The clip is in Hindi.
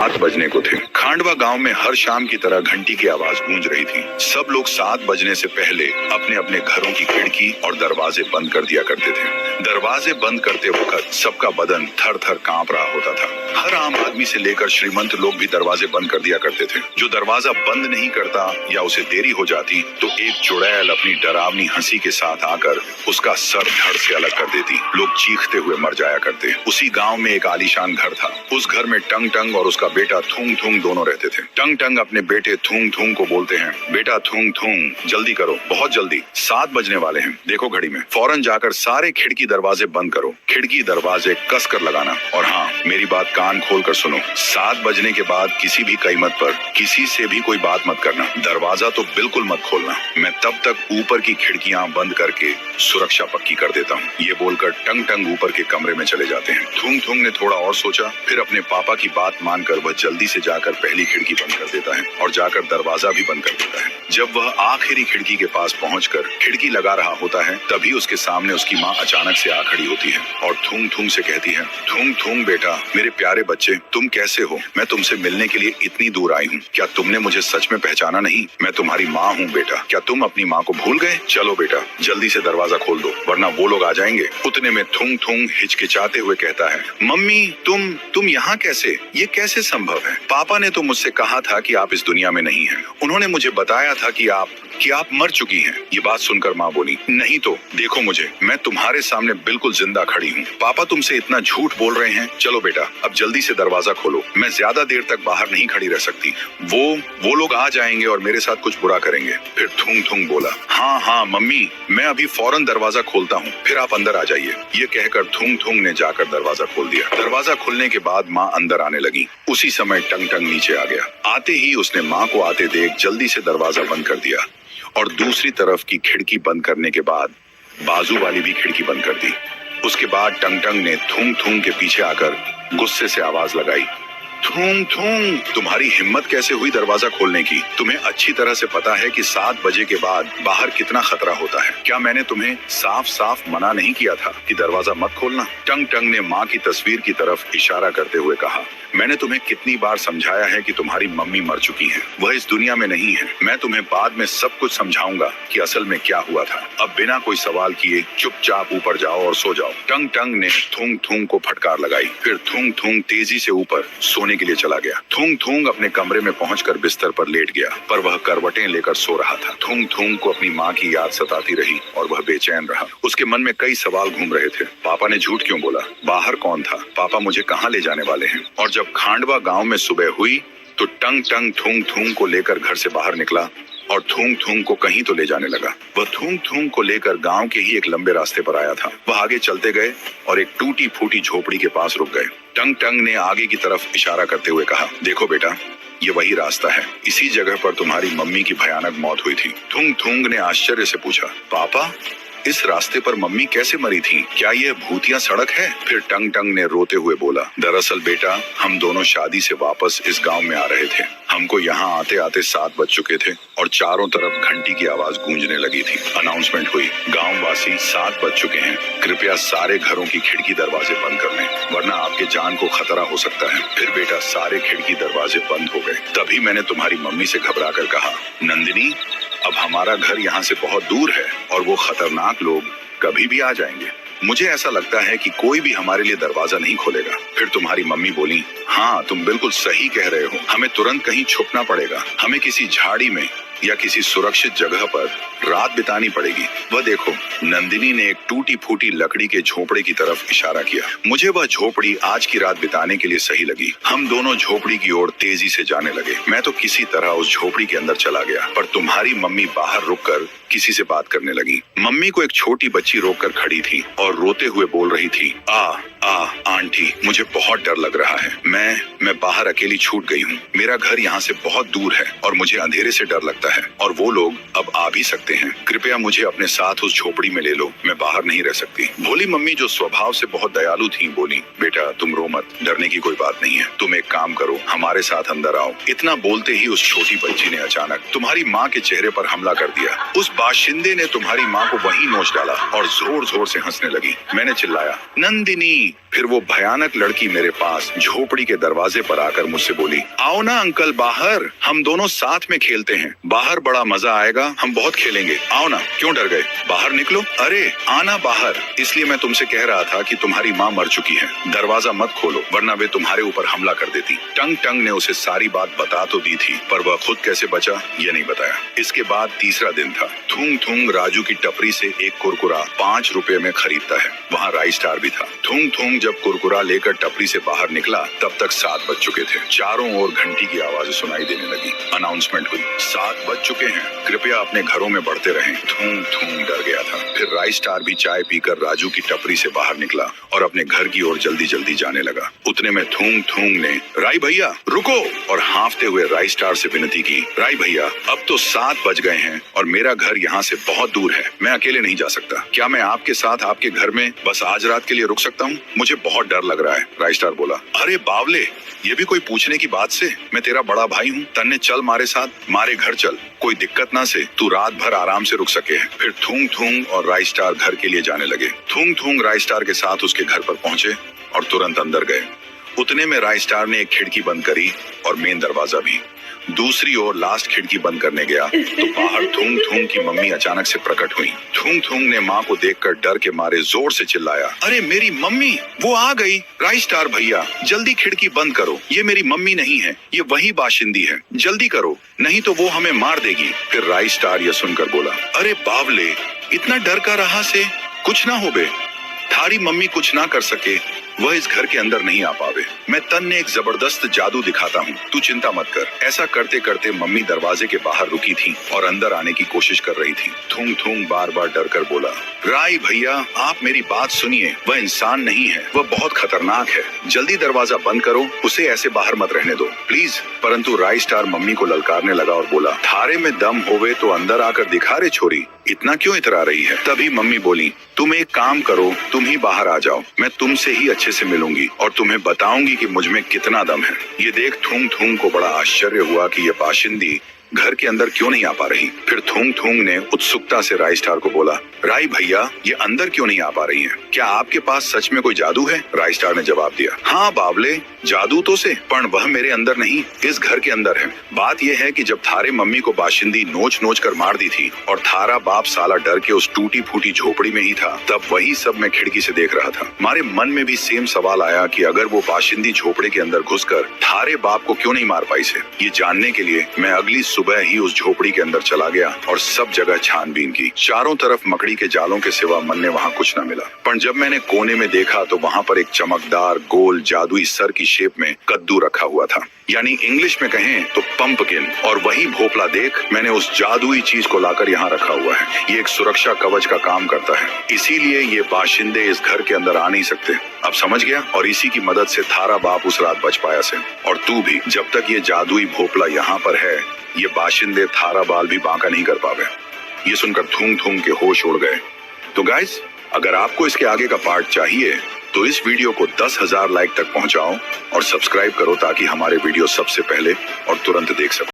7 बजने को थे। खांडवा गांव में हर शाम की तरह घंटी की आवाज गूंज रही थी। सब लोग 7 बजने से पहले अपने अपने घरों की खिड़की और दरवाजे बंद कर दिया करते थे। दरवाजे बंद करते वक्त सबका बदन थर थर कांप रहा होता था। हर आम आदमी से लेकर श्रीमंत लोग भी दरवाजे बंद कर दिया करते थे। जो दरवाजा बंद नहीं करता या उसे देरी हो जाती तो एक चुड़ैल अपनी डरावनी हंसी के साथ आकर उसका सर धड़ से अलग कर देती। लोग चीखते हुए मर जाया करते। उसी गांव में एक आलीशान घर था। उस घर में टंग टंग और उसका बेटा थूंग थूंग दोनों रहते थे। टंग टंग अपने बेटे थूंग थूंग को बोलते हैं, बेटा थूंग थूंग जल्दी करो, बहुत जल्दी, 7 बजने वाले हैं, देखो घड़ी में, फौरन जाकर सारे खिड़की दरवाजे बंद करो, खिड़की दरवाजे कस कर लगाना। और हाँ, मेरी बात कान खोल कर सुनो, 7 बजने के बाद किसी भी कीमत पर किसी से भी कोई बात मत करना। दरवाजा तो बिल्कुल मत खोलना। मैं तब तक ऊपर की खिड़कियां बंद करके सुरक्षा पक्की कर देता हूँ। ये बोलकर टंग टंग ऊपर के कमरे में चले जाते हैं। थूंग थूंग ने थोड़ा और सोचा, फिर अपने पापा की बात मानकर वह जल्दी से जाकर पहली खिड़की बंद कर देता है और जाकर दरवाजा भी बंद कर देता है। जब वह आखिरी खिड़की के पास पहुंचकर खिड़की लगा रहा होता है तभी उसके सामने उसकी माँ अचानक से आ खड़ी होती है और थूंग थूंग से कहती है, थूंग थूंग बेटा, मेरे प्यारे बच्चे, तुम कैसे हो? मैं तुमसे मिलने के लिए इतनी दूर आई हूँ। क्या तुमने मुझे सच में पहचाना नहीं? मैं तुम्हारी माँ हूँ बेटा। क्या तुम अपनी माँ को भूल गए? चलो बेटा, जल्दी से दरवाजा खोल दो वरना वो लोग आ जाएंगे। उतने में थूंग थूंग हिचकिचाते हुए कहता है, मम्मी तुम यहाँ कैसे? ये कैसे संभव है? पापा ने तो मुझसे कहा था कि आप इस दुनिया में नहीं हैं। उन्होंने मुझे बताया था कि आप मर चुकी हैं। ये बात सुनकर माँ बोली, नहीं तो देखो मुझे, मैं तुम्हारे सामने बिल्कुल जिंदा खड़ी हूँ। पापा तुमसे इतना झूठ बोल रहे हैं। चलो बेटा, अब जल्दी से दरवाजा खोलो। मैं ज्यादा देर तक बाहर नहीं खड़ी रह सकती। वो लोग आ जाएंगे और मेरे साथ कुछ बुरा करेंगे। फिर थूंग थूंग बोला, हाँ मम्मी, मैं अभी फौरन दरवाजा खोलता हूँ, फिर आप अंदर आ जाइए। ये कहकर थूंग थूंग ने जाकर दरवाजा खोल दिया। दरवाजा खुलने के बाद माँ अंदर आने लगी। उसी समय टंग टंग नीचे आ गया। आते ही उसने माँ को आते देख जल्दी से दरवाजा बंद कर दिया और दूसरी तरफ की खिड़की बंद करने के बाद बाजू वाली भी खिड़की बंद कर दी। उसके बाद टंग टंग ने थूंग थूंग के पीछे आकर गुस्से से आवाज लगाई, थूंग थूंग, तुम्हारी हिम्मत कैसे हुई दरवाजा खोलने की? तुम्हें अच्छी तरह से पता है कि 7 बजे के बाद बाहर कितना खतरा होता है। क्या मैंने तुम्हें साफ साफ मना नहीं किया था कि दरवाजा मत खोलना? टंग टंग ने माँ की तस्वीर की तरफ इशारा करते हुए कहा, मैंने तुम्हें कितनी बार समझाया है कि तुम्हारी मम्मी मर चुकी हैं। वह इस दुनिया में नहीं है। मैं तुम्हें बाद में सब कुछ समझाऊंगा कि असल में क्या हुआ था। अब बिना कोई सवाल किए चुपचाप ऊपर जाओ और सो जाओ। टंग टंग ने थूंग थूंग को फटकार लगाई। फिर थूंग थूंग तेजी से ऊपर सोने के लिए चला गया। थूंग थूंग अपने कमरे में पहुंचकर बिस्तर पर लेट गया, पर वह करवटें लेकर सो रहा था। थूंग थूंग को अपनी माँ की याद सताती रही और वह बेचैन रहा। उसके मन में कई सवाल घूम रहे थे। पापा ने झूठ क्यों बोला? बाहर कौन था? पापा मुझे कहाँ ले जाने वाले हैं? और जब खांडवा गांव में सुबह हुई तो टंग टंग थूंग थूंग को लेकर घर से बाहर निकला और थूंग थूंग को कहीं तो ले जाने लगा। वह थूंग थूंग को लेकर गांव के ही एक लंबे रास्ते पर आया था। वह आगे चलते गए और एक टूटी फूटी झोपड़ी के पास रुक गए। टंग टंग ने आगे की तरफ इशारा करते हुए कहा, देखो बेटा, ये वही रास्ता है। इसी जगह पर तुम्हारी मम्मी की भयानक मौत हुई थी। थूंग थूंग ने आश्चर्य से पूछा, पापा, इस रास्ते पर मम्मी कैसे मरी थी? क्या यह भूतिया सड़क है? फिर टंग टंग ने रोते हुए बोला, दरअसल बेटा, हम दोनों शादी से वापस इस गांव में आ रहे थे। हमको यहाँ आते आते 7 बज चुके थे और चारों तरफ घंटी की आवाज गूंजने लगी थी। अनाउंसमेंट हुई, गाँव वासी 7 बज चुके हैं, कृपया सारे घरों की खिड़की दरवाजे बंद कर लें वरना आपके जान को खतरा हो सकता है। फिर बेटा सारे खिड़की दरवाजे बंद हो गए। तभी मैंने तुम्हारी मम्मी से घबरा कर कहा, नंदिनी, अब हमारा घर यहाँ से बहुत दूर है और वो खतरनाक लोग कभी भी आ जाएंगे। मुझे ऐसा लगता है कि कोई भी हमारे लिए दरवाजा नहीं खोलेगा। फिर तुम्हारी मम्मी बोली, हाँ तुम बिल्कुल सही कह रहे हो, हमें तुरंत कहीं छुपना पड़ेगा। हमें किसी झाड़ी में या किसी सुरक्षित जगह पर रात बितानी पड़ेगी। वह देखो, नंदिनी ने एक टूटी फूटी लकड़ी के झोपड़े की तरफ इशारा किया। मुझे वह झोपड़ी आज की रात बिताने के लिए सही लगी। हम दोनों झोपड़ी की ओर तेजी से जाने लगे। मैं तो किसी तरह उस झोपड़ी के अंदर चला गया, पर तुम्हारी मम्मी बाहर रुककर किसी से बात करने लगी। मम्मी को एक छोटी बच्ची रोककर खड़ी थी और रोते हुए बोल रही थी, आंटी, मुझे बहुत डर लग रहा है। मैं बाहर अकेली छूट गई हूँ। मेरा घर यहाँ से बहुत दूर है और मुझे अंधेरे से डर लगता है और वो लोग अब आ भी सकते हैं। कृपया मुझे अपने साथ उस झोपड़ी में ले लो, मैं बाहर नहीं रह सकती। भोली मम्मी, जो स्वभाव से बहुत दयालु थी, बोली, बेटा तुम रो मत, डरने की कोई बात नहीं है। तुम एक काम करो, हमारे साथ अंदर आओ। इतना बोलते ही उस छोटी बच्ची ने अचानक तुम्हारी माँ के चेहरे पर हमला कर दिया। उस बाशिंदे ने तुम्हारी माँ को वहीं नोच डाला और जोर जोर से हंसने लगी। मैंने चिल्लाया, नंदिनी। फिर वो भयानक लड़की मेरे पास झोपड़ी के दरवाजे पर आकर मुझसे बोली, आओ ना अंकल बाहर, हम दोनों साथ में खेलते हैं, बाहर बड़ा मजा आएगा, हम बहुत खेलेंगे, आओ ना। क्यों डर गए? बाहर निकलो। अरे आना बाहर, इसलिए मैं तुमसे कह रहा था कि तुम्हारी माँ मर चुकी है, दरवाजा मत खोलो वरना वे तुम्हारे ऊपर हमला कर देती। टंग टंग ने उसे सारी बात बता तो दी थी, पर वह खुद कैसे बचा ये नहीं बताया। इसके बाद तीसरा दिन था। थूंग थूंग राजू की टपरी से एक कुरकुरा 5 रुपए में खरीदता है। वहाँ राई स्टार भी था। थूंग थूंग जब कुरकुरा लेकर टपरी से बाहर निकला तब तक 7 बज चुके थे। चारों ओर घंटी की आवाजें सुनाई देने लगी। अनाउंसमेंट हुई, 7 बज चुके हैं, कृपया अपने घरों में बढ़ते रहें। थूंग थूंग डर गया था। फिर राई स्टार भी चाय पीकर राजू की टपरी से बाहर निकला और अपने घर की ओर जल्दी जल्दी जाने लगा। उतने में थूंग थूंग ने, राई भैया रुको, और हांफते हुए राई स्टार से विनती की, राई भैया अब तो 7 बज गए हैं और मेरा घर यहाँ से बहुत दूर है, मैं अकेले नहीं जा सकता, क्या मैं आपके साथ आपके घर में बस आज रात के लिए रुक सकता हूँ? मुझे बहुत डर लग रहा है। राई स्टार बोला, अरे बावले, ये भी कोई पूछने की बात से? मैं तेरा बड़ा भाई हूँ, तन्ने चल मारे साथ, मारे घर चल, कोई दिक्कत ना से, तू रात भर आराम से रुक सके। फिर थूंग थूंग और राई स्टार घर के लिए जाने लगे। थूंग थूंग राई स्टार के साथ उसके घर पर पहुंचे और तुरंत अंदर गए। उतने में राई स्टार ने एक खिड़की बंद करी और मेन दरवाजा भी। दूसरी ओर लास्ट खिड़की बंद करने गया तो बाहर थूंग थूंग की मम्मी अचानक से प्रकट हुई। थूंग थूंग ने माँ को देखकर डर के मारे जोर से चिल्लाया, अरे मेरी मम्मी, वो आ गई। राई स्टार भैया जल्दी खिड़की बंद करो, ये मेरी मम्मी नहीं है, ये वही बाशिंदी है, जल्दी करो नहीं तो वो हमें मार देगी। फिर राई स्टार यह सुनकर बोला, अरे बावले, इतना डर का रहा से, कुछ ना हो बे, थारी मम्मी कुछ ना कर सके, वह इस घर के अंदर नहीं आ पावे। मैं तन्ने एक जबरदस्त जादू दिखाता हूँ, तू चिंता मत कर। ऐसा करते करते मम्मी दरवाजे के बाहर रुकी थी और अंदर आने की कोशिश कर रही थी। थूंग थूंग बार बार डर कर बोला, राई भैया आप मेरी बात सुनिए, वह इंसान नहीं है, वह बहुत खतरनाक है, जल्दी दरवाजा बंद करो, उसे ऐसे बाहर मत रहने दो प्लीज। परंतु राई स्टार मम्मी को ललकारने लगा और बोला, थारे में दम होवे तो अंदर आकर दिखा रे छोरी, इतना क्यों इतरा रही है? तभी मम्मी बोली, तुम एक काम करो, तुम ही बाहर आ जाओ, मैं तुमसे ही अच्छे से मिलूंगी और तुम्हें बताऊंगी कि मुझ में कितना दम है। ये देख थूंग थूंग को बड़ा आश्चर्य हुआ कि ये बाशिंदी घर के अंदर क्यों नहीं आ पा रही। फिर थूंग थूंग ने उत्सुकता से राई स्टार को बोला, राई भैया ये अंदर क्यों नहीं आ पा रही हैं? क्या आपके पास सच में कोई जादू है? राई स्टार ने जवाब दिया, हाँ बावले, जादू तो से, पर वह मेरे अंदर नहीं, इस घर के अंदर है। बात यह है कि जब थारे मम्मी को बाशिंदी नोच नोच कर मार दी थी और थारा बाप साला डर के उस टूटी फूटी झोपड़ी में ही था, तब वही सब मैं खिड़की से देख रहा था। हमारे मन में भी सेम सवाल आया कि अगर वो बाशिंदी झोपड़े के अंदर घुसकर थारे बाप को क्यों नहीं मार पाई से। ये जानने के लिए मैं अगली सुबह ही उस झोपड़ी के अंदर चला गया और सब जगह छानबीन की। चारों तरफ मकड़ी के जालों के सिवा मन ने वहाँ कुछ न मिला, पर जब मैंने कोने में देखा तो वहाँ पर एक चमकदार गोल जादुई सर की शेप में कद्दू रखा हुआ था, यानी इंग्लिश में कहें तो पंपकिन। और वही भोपला देख मैंने उस जादुई चीज को लाकर यहाँ रखा हुआ है। ये एक सुरक्षा कवच का काम करता है, इसीलिए ये बाशिंदे इस घर के अंदर आ नहीं सकते। अब समझ गया? और इसी की मदद से थारा बाप उस रात बच पाया से, और तू भी। जब तक ये जादुई भोपला यहाँ पर है, ये बाशिंदे थारा बाल भी बांका नहीं कर पावे। ये सुनकर थूंग थूंग के होश उड़ गए। तो गाइस, अगर आपको इसके आगे का पार्ट चाहिए तो इस वीडियो को 10,000 लाइक तक पहुंचाओ और सब्सक्राइब करो ताकि हमारे वीडियो सबसे पहले और तुरंत देख सको।